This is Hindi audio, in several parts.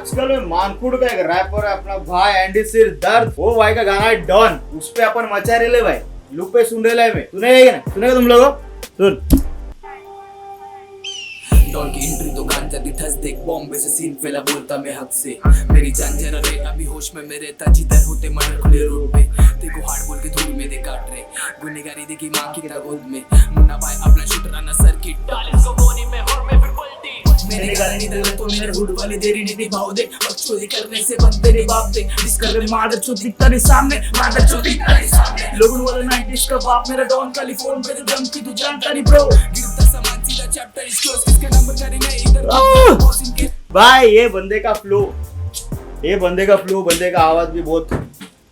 आजकल में मानकुड़ का एक रैपर है अपना भाई एंडी सिर दर्द, वो भाई का गाना है डॉन, उस पे अपन मचा रहे ले भाई, लूप पे सुन रहे मैं, सुनेगा ना, सुनेगा तुम लोगों, सुन। डॉन की एंट्री तो गांजा दी ठस देख, बॉम्बे से सीन फैला बोलता मैं हक से, मेरी जान जरा रे अभी होश में मेरे ताजी दर होते मर्डर खुले रोड पे, देखो हार्ड बोल के धूल में दे काट रहे, गुनेगारी देखी मां की गोद में, मुन्ना भाई अपना शूटर आना सर्किट डाल इसको बोनी में और मैं फिर पलटी, मेरे गाने नहीं दे तो मेरे हुड वाली देरी नहीं भाव दे, बकचोदी करने से बनते रे बाप दे, जिस कर रहे मादर चोद दिखता रे सामने, मादर चोद दिखता रे सामने, लोगों वाला 90s का बाप मेरा डॉन कैलिफोर्न पे तो जम की तू जानता नहीं ब्रो, गिरता सामान सीधा चैप्टर इस क्लोज, किसके नंबर करेंगे इधर भाई ये बंदे का फ्लो, बंदे का आवाज भी बहुत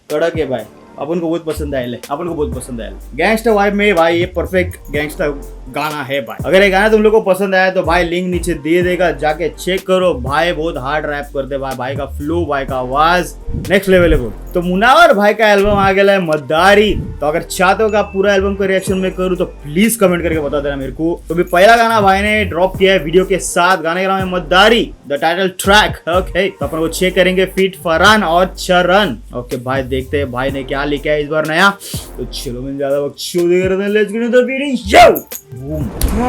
कड़क है भाई, अपन को बहुत पसंद आया, गैंगस्टर वाइब में भाई ये परफेक्ट गैंगस्टर गाना है भाई। अगर ये गाना तुम लोग को पसंद आया तो भाई लिंक नीचे दे देगा, जाके चेक करो भाई, बहुत हार्ड रैप करते भाई का फ्लो, भाई का आवाज नेक्स्ट लेवल है। तो मुनावर भाई का एल्बम आ गया है मद्दारी, तो अगर चाहते हो कि आप पूरा एल्बम का रिएक्शन में करूँ तो प्लीज कमेंट करके बता देना मेरे को। तो भी पहला गाना भाई ने ड्रॉप किया है वीडियो के साथ, गाने का नाम है मद्दारी द टाइटल ट्रैक। ओके तो अपन वो चेक करेंगे फीट फरहान और चरण। ओके भाई देखते हैं भाई ने क्या लिखा है इस बार नया, तो चलो मैं ज्यादा बकचोदी करते हैं, let's get into the video. Boom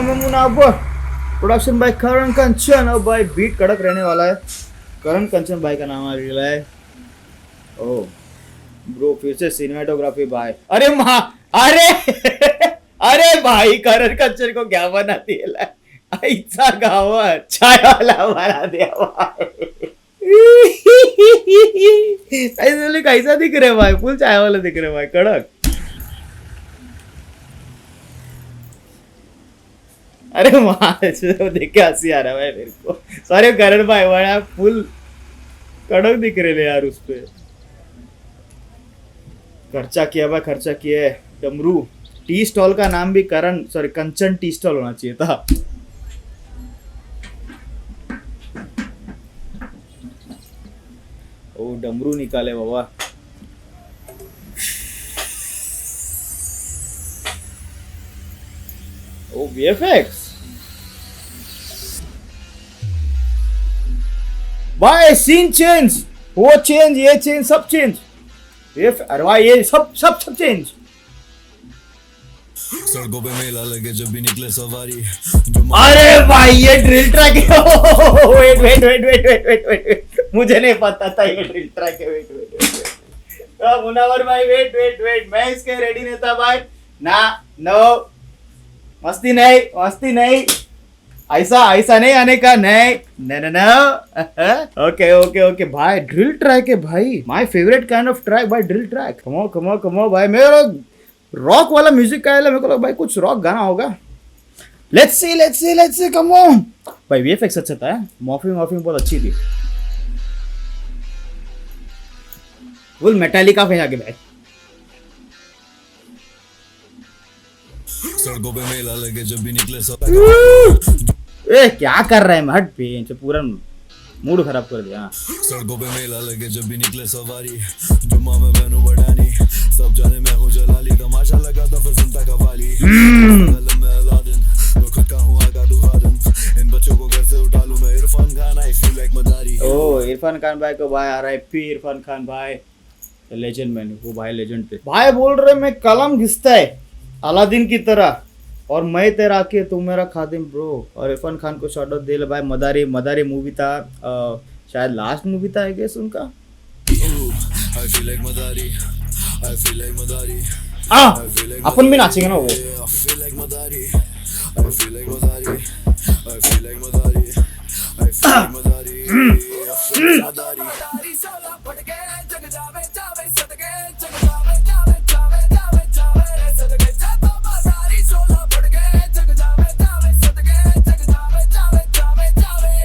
Munawar production by Karan Kanchan, और भाई बीट कड़क रहने वाला है, करण कंचन भाई का नाम आ रहा है। ओह ब्रो फिर से सिनेमेटोग्राफी भाई, अरे माँ अरे भाई करण कंचन को क्या बना दिया, ऐसा गावा चाय वाला बना दिया भाई। ऐसे कैसा दिख रहे भाई, फुल चाय वाला दिख रहे भाई, कड़क। अरे माँ देख के हंसी आ रहा है भाई मेरे को, सॉरी करण भाई बड़ा फुल कड़क दिख रहे यार उस पे। खर्चा किया भाई, खर्चा किया है। डमरू टी स्टॉल का नाम भी करण सॉरी कंचन टी स्टॉल होना चाहिए था। ओ डमरू निकाले बाबा, ओ वीएफएक्स भाई, सीन चेंज, वो चेंज ये चेंज सब चेंज, अरे भाई ये सब चेंज। सड़कों पे मेला लगे जब भी निकले सवारी, अरे भाई ये ड्रिल ट्रैक है। वेट मुझे नहीं पता था ये ड्रिल ट्रैक है। वेट मुनावर भाई वेट मैं इसके रेडी नहीं था भाई ना, नो मस्ती नहीं, ऐसा नहीं आने का, नहीं। ओके भाई ड्रिल ट्रैक है भाई, my favourite kind of track भाई, ड्रिल ट्रैक। कमो भाई, मेरा रॉक वाला म्यूजिक का है, मेरे को लगा भाई कुछ रॉक गाना होगा। लेट्स सी कम ऑन भाई। वीएफएक्स अच्छा था, मॉर्फिंग बहुत अच्छी थी, फुल मेटालिका पे आगे भाई। सड़कों पे मेला लगे जब भी निकले सवारी, ए क्या कर रहा है मैं, हट पे पूरा मूड खराब कर दिया। सड़कों पे मेला लगे जब भी निकले सवारी, जुम्मा में बहनों बढ़ानी, सब जाने मैं हूँ जलाली, तमाशा लगा था फिर सुनता कवाली, मैं अलादीन, मैं खुद का हूँ आगा तू खादिम, इन बच्चों को घर से उठा लूं मैं, इरफान खान आई फील लाइक मदारी। ओ इरफान खान भाई को भाई आरआईपी इरफान खान भाई, लेजेंड मैन, वो भाई लेजेंड थे भाई। बोल रहे मैं कलम घिसता है अलादीन की तरह, और मैं तेरा के तू मेरा खादिम ब्रो। और इरफान खान को शॉट आउट दे ले भाई। मदारी मूवी था, शायद लास्ट मूवी था आई गेस उनका। अपन भी नाचेंगे ना वो।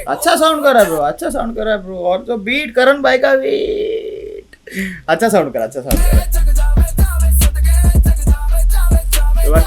अच्छा साउंड कर रहा है ब्रो, और जो बीट करण भाई का बीट अच्छा साउंड कर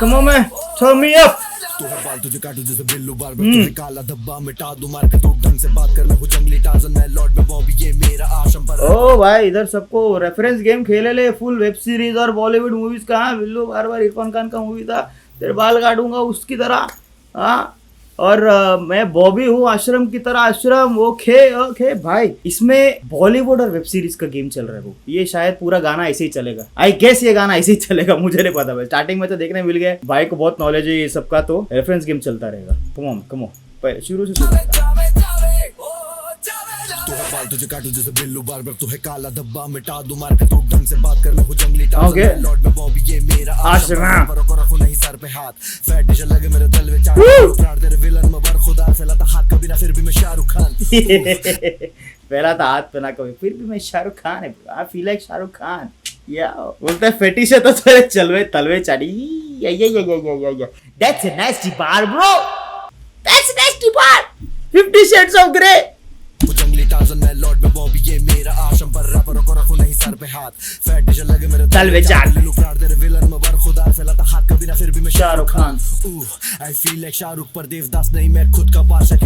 come on man, turn me up. तू हर बाल तुझे काटू जैसे बिल्लू बार तुम्हें काला धब्बा मिटा दूं, मार के तू ढंग से बात कर, मैं हूं जंगली टार्जन, मैं लॉर्ड में बॉबी, ये मेरा आश्रम पर। ओ भाई इधर सबको रेफरेंस गेम खेले ले, फुल वेब सीरीज और बॉलीवुड मूवीज का। बिल्लू बार इरफान खान का मूवी था, तेरे बाल काटूंगा उसकी तरह। हाँ और मैं बॉबी हूँ आश्रम की तरह आश्रम ओके ओके भाई इसमें बॉलीवुड और वेब सीरीज का गेम चल रहा है वो ये शायद पूरा गाना ऐसे ही चलेगा आई गेस ये गाना ऐसे ही चलेगा मुझे नहीं पता भाई स्टार्टिंग में तो देखने मिल गया भाई को बहुत नॉलेज है ये सबका तो रेफरेंस गेम चलता रहेगा कम ऑन पहले शुरू से तू है पाल तुझे काटू जैसे बिल्लू बार बार तू है काला धब्बा मिटा दूं मार के तू ढंग से बात कर मैं हूं जंगली Okay. लॉर्ड में बॉबी ये मेरा आश्रम पर को रखूं नहीं सर पे हाथ फैटिश लगे मेरे दिल में चार प्राण तेरे विलन में बर खुदा फैलाता हाथ कभी ना फिर भी मैं शाहरुख खान पहला था हाथ पे ना कभी फिर भी मैं शाहरुख खान है आई फील लाइक शाहरुख खान या बोलता है फेटिश है तो तेरे चलवे तलवे चाड़ी या that's a nasty bar bro that's a nasty bar 50 shades of grey वो जंगली टार्जन मैं लॉर्ड में बॉबी ये मेरा आश्रम पर रैपर को रखूं नहीं सर पे हाथ फैटिश लगे मेरे दिल में चार लिलू प्राण तेरे विलन में बर खुदा फैलाता हाथ कभी ना फिर भी मैं शाहरुख खान आई फील लाइक शाहरुख पर देवदास नहीं मैं खुद का बादशाह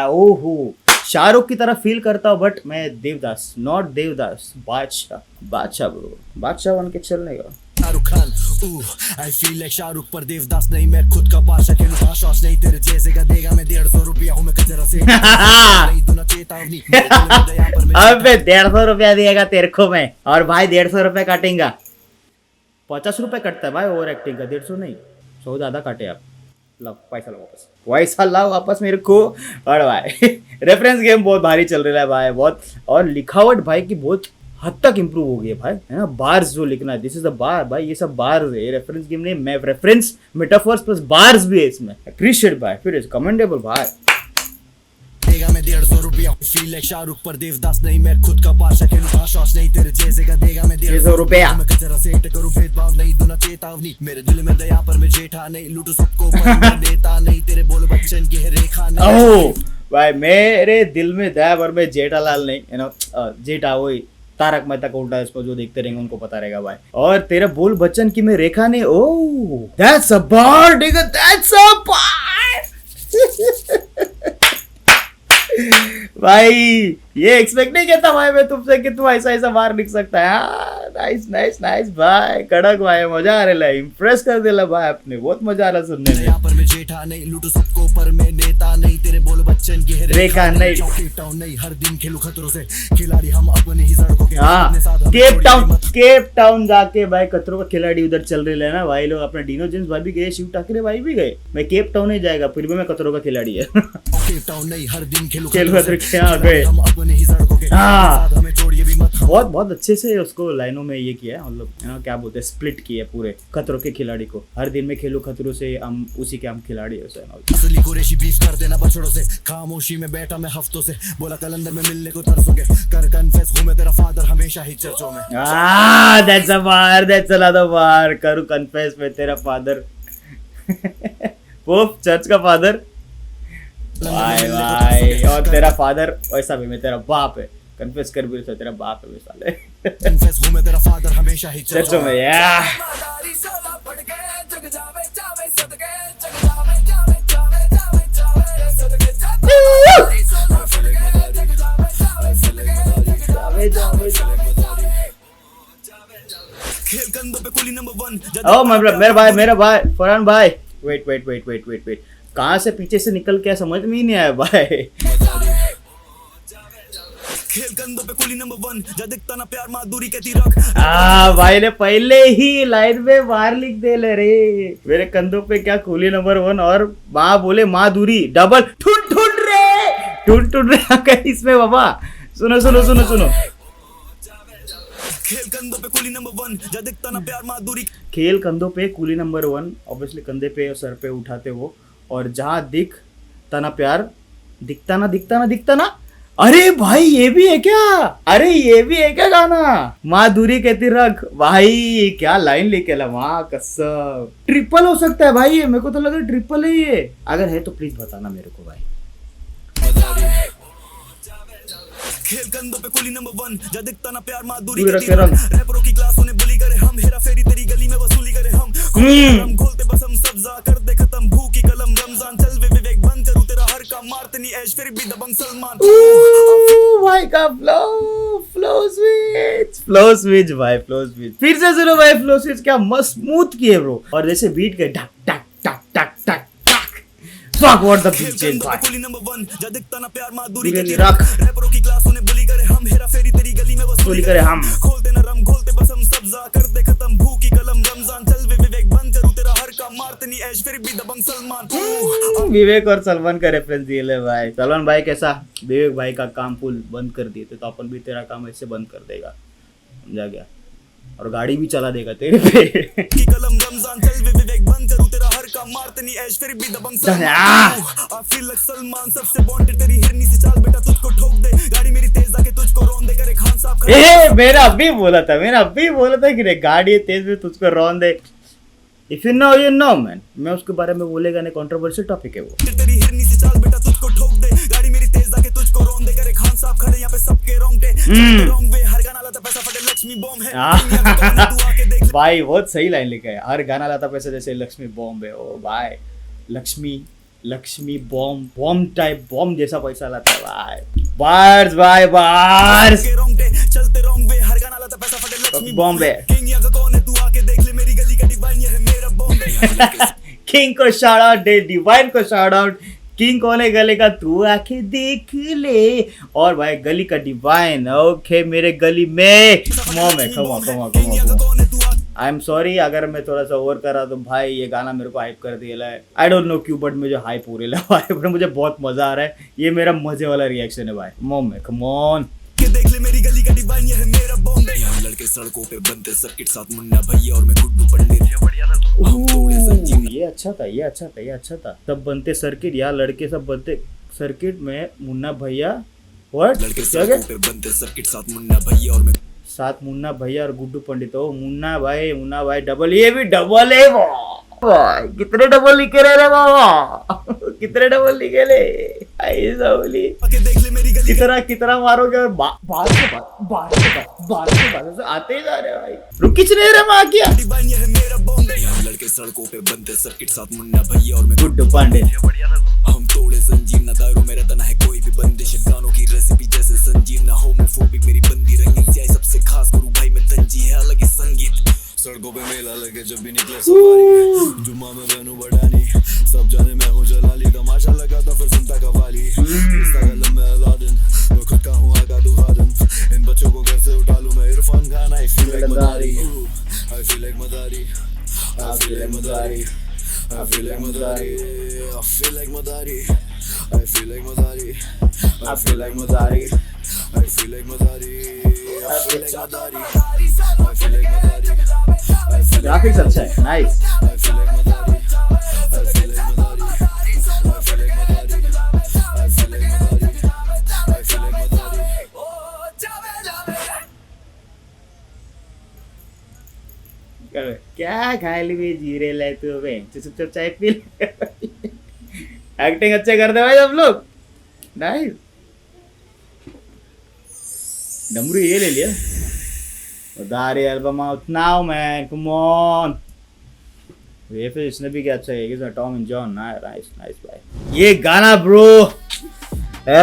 ओहो शाहरुख की तरह फील करता हूँ बट मैं देवदास नॉट देवदास बादशाह ब्रो बादशाह बन के चलने का शाहरुख खान आई फील लाइक शाहरुख पर देवदास नहीं मैं खुद का बादशाह खेलूं आश्वास नहीं तेरे जैसे का देगा मैं 150 रुपया हूं मैं कचरा से नहीं दूना चेतावनी अबे 150 रुपया दिएगा तेरे को मैं और भाई 150 रुपया काटेगा 50 रुपए कटता है भाई ओवर एक्टिंग का 150 नहीं 100 ज्यादा काटे आप लो पैसा लाओ वापस मेरे को और भाई रेफरेंस गेम बहुत भारी चल रहा है भाई बहुत और लिखावट भाई की बहुत हद तक इंप्रूव हो गई है भाई है ना बार्स जो लिखना है दिस इज द बार भाई ये सब बार्स है ये रेफरेंस गेम नहीं मैं रेफरेंस मेटाफोर्स प्लस बार्स भी है इसमें अप्रिशिएट भाई फिर इज कमेंडेबल भाई देगा मैं 150 रुपया फील लाइक शाहरुख पर देवदास नहीं मैं खुद का बादशाह खेलूं आश्वास नहीं तेरे जैसे का देगा मैं 150 रुपया मैं कचरा सेट करूं भेदभाव नहीं दूना चेतावनी मेरे दिल में दया पर मैं जेठा नहीं लूटू सबको पर मैं देता नहीं तेरे बोल बच्चन की है रेखा नहीं ओह भाई मेरे दिल में दया पर मैं जेठालाल नहीं यू नो जेठा वही तारक मेहता का उल्टा इसको जो देखते रहेंगे उनको पता रहेगा भाई और तेरा बोल बच्चन की मैं रेखा नहीं oh that's a bar Digha that's a बार भाई ये एक्सपेक्ट नहीं किया था भाई मैं तुमसे कि तुम ऐसा बाहर लिख सकता है नाइस भाई कड़क भाई मजा आ रहा है इम्प्रेस कर दिला भाई अपने बहुत मजा आ रहा सुनने में यहाँ पर मैं जेठा नहीं लूटू सबको पर मैं नेता नहीं तेरे बोल बच्चन की है रेखा नहीं केप टाउन नहीं हर दिन खेलू खतरों से खिलाड़ी हम अपने ही सड़कों के हाँ केप टाउन जाके भाई खतरों का खिलाड़ी उधर चल रहे है ना भाई लोग अपने डीनो जेम्स भाई भी गए शिव ठाकरे भाई भी गए मैं केप टाउन नहीं जाएगा फिर भी मैं खतरों का खिलाड़ी है केप टाउन नहीं हर दिन खेलू गए हम अपने ही सड़कों के हाँ हमें छोड़िए भी मत बहुत अच्छे से उसको लाइनों में ये किया है मतलब क्या बोलते हैं स्प्लिट किया है पूरे खतरों के खिलाड़ी को हर दिन में खेलो खतरों से हम उसी के हम खिलाड़ी है असली कुरैशी बीफ कर देना बछड़ों से खामोशी में बैठा मैं हफ्तों से बोला कलंदर में मिलने को तरसोगे कर कन्फेस हूं मैं तेरा फादर हमेशा ही चर्चों में that's another bar करूं कन्फेस में तेरा फादर पोप चर्च का फादर भाई और तेरा फादर वैसा भी मैं तेरा बाप है कन्फेस कर भी तेरा बाप है साले कन्फेस हूं मैं तेरा फादर हमेशा ही चर्चों में या खेल कंधों पे कुली नंबर 1 ओ मेरा भाई फरहान भाई वेट कहाँ से पीछे से निकल के समझ में ही नहीं आया भाई खेल कंधों पे कुली नंबर 1 जब दिखता ना प्यार माधुरी कहती रख भाई ने पहले ही लाइन में बाहर लिख दे ले रे मेरे कंधों पे क्या कुली नंबर 1 और माँ बोले माधुरी डबल ठुन रे इसमें बाबा सुनो खेल कंधों पे कुली नंबर 1 जब दिखता ना प्यार माधुरी खेल कंधों पे कुली नंबर 1 ऑब्वियसली कंधे पे और सर पे उठाते वो और जहाँ दिखता ना प्यार दिखता ना अरे भाई ये भी है क्या गाना माधुरी कहती रख भाई क्या लाइन लेके ला माँ कसम ट्रिपल हो सकता है भाई ये मेरे को तो लगा ट्रिपल है ये अगर है तो प्लीज बताना मेरे को भाई खेल कंधों पे कुली नंबर 1 जब दिखता ना प्यार माधुरी रैपरों की क्लासों ने बुली करे हम हेरा फेरी तेरी गली में वसूली करे हम खोलते बस हम सब्जा कर दे खत्म भूख की कलम रमजान चल वे विवेक बंद करूं तेरा हर काम मारते नहीं ऐश फिर भी दबंग सलमान भाई का फ्लो स्विच भाई फिर से सुनो भाई फ्लो स्विच क्या मस्त स्मूथ किए ब्रो और जैसे बीट के टक टक टक टक टक टक fuck what the beat change भाई पुली नंबर 1 जा दिखता ना प्यार माधुरी धीरे के धीरे रख रैपरों की क्लास उन्हें बुली करे हम हेरा फेरी तेरी गली में वसूली करे हम खोलते ना रम खोलते बस हम सब्जा कर दे खत्म भूख की कलम रमजान चल वे विवेक बंद करूं तेरा हर काम मारते नहीं ऐश फिर भी दबंग सलमान विवेक और सलमान का रेफरेंस दिए ले भाई सलमान भाई कैसा विवेक भाई का काम पुल बंद कर दिए थे तो अपन भी तेरा काम ऐसे बंद कर देगा समझा गया और गाड़ी भी चला देगा तेरे पे की कलम रमजान चल वे विवेक बंद करूं तेरा हर काम मारते नहीं ऐश फिर भी Dabangg Salman I feel like Salman सबसे बॉन्डेड तेरी हिरनी से चाल बेटा तुझको ठोक दे गाड़ी मेरी तेज आके तुझको रोन दे करे खान साहब खड़े ए मेरा अभी बोला था कि रे गाड़ी तेज में तुझको रौन they if you know man मैं उसके बारे में बोलेगा नहीं कंट्रोवर्शियल टॉपिक है वो तेरी हिरनी से चाल बेटा तुझको ठोक दे गाड़ी मेरी तेज आके तुझको रोन दे करे खान साहब खड़े यहाँ पे सबके रोंगटे रॉन्ग वे हर गाना लाता पैसा फटे लक्ष्मी बॉम्ब है तू आके देख भाई बहुत सही लाइन लिखा है हर गाना लाता पैसा जैसे लक्ष्मी बॉम्ब है ओ भाई लक्ष्मी बॉम्ब टाइप बॉम्ब जैसा पैसा लाता है भाई बार्स के रोंगटे चलते रॉन्ग वे हर गाना लाता पैसा फटे लक्ष्मी बॉम्ब है किंग यहाँ का कौन है तू आके देख ले मेरी गली का डिवाइन ये है मेरा बॉम्ब है किंग को शाउट आउट दे डिवाइन को शाउट आउट किंग कौन है गली का तू आके देख ले और भाई गली का डिवाइन ओके मेरे गली में मॉम है कम आई एम सॉरी अगर मैं थोड़ा सा ओवर कर रहा तो भाई ये गाना मेरे को हाइप कर दिया है आई डोंट नो क्यों बट मुझे हाइप हो रही है बट मुझे बहुत मजा आ रहा है ये मेरा मजे वाला रिएक्शन है भाई मॉम है कम ऑन के देख ले मेरी गली का डिवाइन ये है मेरा बॉम्ब है यहाँ लड़के सड़कों पे बनते सर्किट साथ मुन्ना भैया और मैं गुड्डू पंडित ये अच्छा था सब बनते सर्किट या लड़के सब बनते सर्किट में मुन्ना भैया व्हाट लड़के सड़कों पे बनते सर्किट साथ मुन्ना भैया और मैं साथ मुन्ना भैया और गुड्डू पंडित हो मुन्ना भाई डबल ये भी डबल है वो कितने डबल लिखे रहे बाबा कितने डबल लिखे ले ऐसा बोली कितना मारोगे और बात से आते ही जा रहे भाई रुक किच नहीं रहे माँ किया लड़के सड़कों पे बनते सर्किट साथ मुन्ना भैया और मैं गुड्डू पंडित हम तोड़े संजीव ना दारू में रहता ना है कोई भी बंदिश गानों की रेसिपी जैसे संजीव ना होमोफोबिक मेरी बंदी रंगीन चाहे सबसे खास गुरु भाई में तंजी है अलग ही संगीत सड़कों पे मेला लगे जब भी निकले सवारी जुम्मा में बहनू बढ़ानी सब जाने मैं हूँ जलाली तमाशा लगा था फिर सुनता कवाली इंस्टाग्राम में अलादीन मैं खुद का हूँ आका तू खादिम इन बच्चों को घर से उठा लूं मैं इरफान खान आई feel like Madari I feel like Madari I feel like Madari I feel like Madari I feel like Madari I feel like Madari I feel like Madari I feel like Madari I feel like Madari I feel like Madari graphics अच्छा है nice I feel like Madari I feel like Madari I feel like Madari I feel like Madari I feel like Madari क्या खाली भी जीरे ले तू बे चुप चाय पी एक्टिंग अच्छे करते भाई सब लोग नाइस डमरू ये ले लिया दारी album out now man come on ये फिर इसने भी क्या अच्छा है इसमें टॉम एंड जॉन नाइस भाई ये गाना ब्रो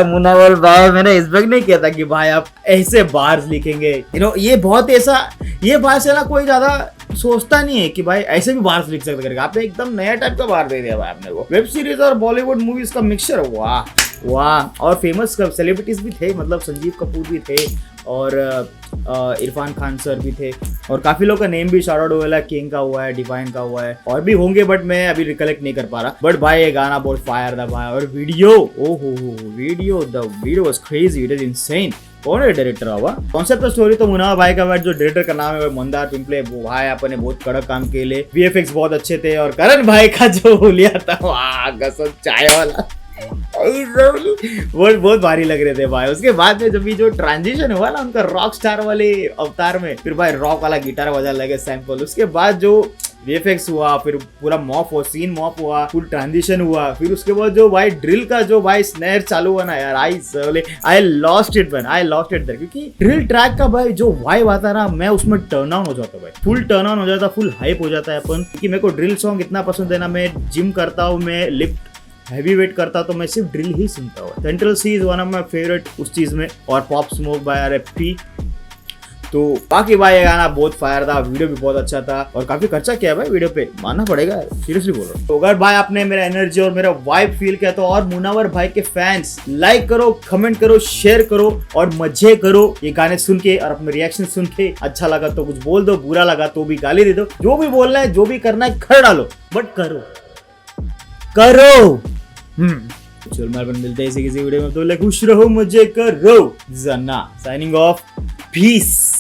मुनावल भाई मैंने इस वक्त नहीं किया था कि भाई आप ऐसे बार्स लिखेंगे ये बहुत ऐसा ये बार से ना कोई ज्यादा सोचता नहीं है कि भाई ऐसे भी बार्स लिख सकते करके आपने एकदम नया टाइप का बार दे दिया भाई आपने वो वेब सीरीज और बॉलीवुड मूवीज का मिक्सचर वाह और फेमस सेलिब्रिटीज भी थे मतलब संजीव कपूर भी थे और इरफान खान सर भी थे और काफी लोग का नेम भी शाउट आउट हुआ है किंग का हुआ है डिवाइन का हुआ है और भी होंगे बट मैं अभी रिकलेक्ट नहीं कर पा रहा बट भाई ये गाना बहुत फायर था भाई और video the video was crazy it is insane कौन है डायरेक्टर हुआ कॉन्सेप्ट और स्टोरी तो मुनावा भाई का जो डायरेक्टर का नाम है मंदार पिंपले वो भाई अपने बहुत कड़क काम के लिए वीएफएक्स बहुत अच्छे थे और करण भाई का जो लिया था वाह कसम चाय वाला बहुत भारी लग रहे थे भाई उसके बाद में जब ये जो ट्रांजिशन हुआ ना उनका रॉक स्टार वाले अवतार में फिर भाई रॉक वाला गिटार बजा लगे सैंपल उसके बाद जो वीएफएक्स हुआ फिर पूरा सीन मॉप हुआ फुल ट्रांजिशन हुआ फिर उसके बाद जो भाई ड्रिल का जो भाई स्नैर चालू हुआ ना यार आई लॉस्ट इट देयर क्योंकि ड्रिल ट्रैक का भाई जो वाइब आता ना मैं उसमें टर्न ऑन हो जाता भाई फुल टर्न ऑन हो जाता फुल हाइप हो जाता है अपन क्योंकि मेरे को ड्रिल सॉन्ग इतना पसंद है ना मैं जिम करता हूँ मैं लिफ्ट हैवी वेट करता तो मैं सिर्फ ड्रिल ही सुनता हूँ Central Cee is one of my favourite उस चीज में और पॉप स्मोक बाय RFP तो बाकी भाई ये गाना बहुत फायर था, वीडियो भी बहुत अच्छा था और काफी खर्चा किया है भाई वीडियो पे, मानना पड़ेगा, सीरियसली बोल रहा हूँ। तो अगर भाई आपने मेरा एनर्जी और मेरा वाइब फील किया तो और मुनावर भाई के फैंस लाइक करो, कमेंट करो, शेयर करो और मजे करो ये गाने सुन के और अपने रिएक्शन सुन के। अच्छा लगा तो कुछ बोल दो, बुरा लगा तो भी गाली दे दो, जो भी बोलना है जो भी करना है कर डालो, बट करो करो। चल मैं मिलते हैं इसी किसी वीडियो में, तो खुश रहो, मजे करो। जन्ना साइनिंग ऑफ, पीस।